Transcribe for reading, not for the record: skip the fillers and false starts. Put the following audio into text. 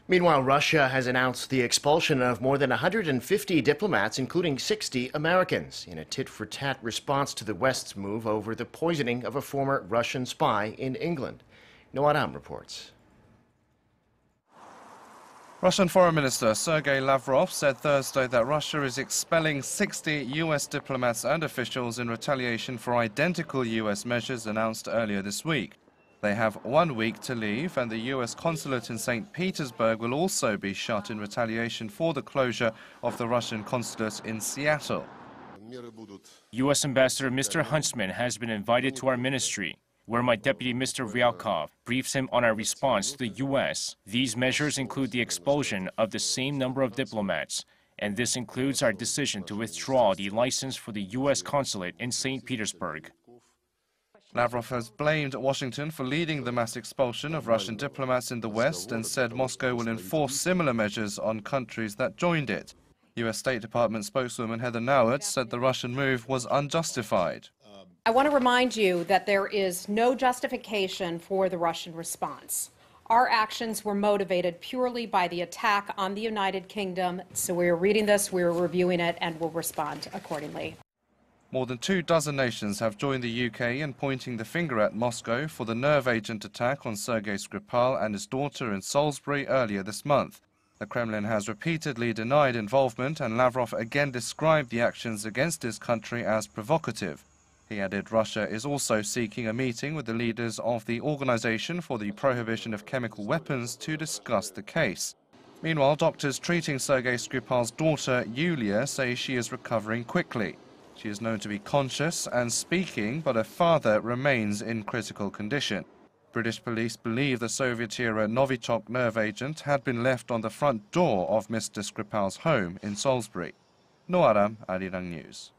Meanwhile, Russia has announced the expulsion of more than 150 diplomats, including 60 Americans, in a tit-for-tat response to the West's move over the poisoning of a former Russian spy in England. Aram reports. Russian Foreign Minister Sergei Lavrov said Thursday that Russia is expelling 60 U.S. diplomats and officials in retaliation for identical U.S. measures announced earlier this week. They have 1 week to leave, and the U.S. consulate in St Petersburg will also be shut in retaliation for the closure of the Russian consulate in Seattle. U.S. Ambassador Mr. Huntsman has been invited to our ministry, where my deputy Mr. Ryalkov briefs him on our response to the U.S. These measures include the expulsion of the same number of diplomats, and this includes our decision to withdraw the license for the U.S. consulate in St. Petersburg. Lavrov has blamed Washington for leading the mass expulsion of Russian diplomats in the West and said Moscow will enforce similar measures on countries that joined it. U.S. State Department spokeswoman Heather Nauert said the Russian move was unjustified. I want to remind you that there is no justification for the Russian response. Our actions were motivated purely by the attack on the United Kingdom, so we're reading this, we're reviewing it, and will respond accordingly. More than 24 nations have joined the UK in pointing the finger at Moscow for the nerve agent attack on Sergei Skripal and his daughter in Salisbury earlier this month. The Kremlin has repeatedly denied involvement, and Lavrov again described the actions against his country as provocative. He added Russia is also seeking a meeting with the leaders of the Organization for the Prohibition of Chemical Weapons to discuss the case. Meanwhile, doctors treating Sergei Skripal's daughter, Yulia, say she is recovering quickly. She is known to be conscious and speaking, but her father remains in critical condition. British police believe the Soviet-era Novichok nerve agent had been left on the front door of Mr. Skripal's home in Salisbury. Aram, Arirang News.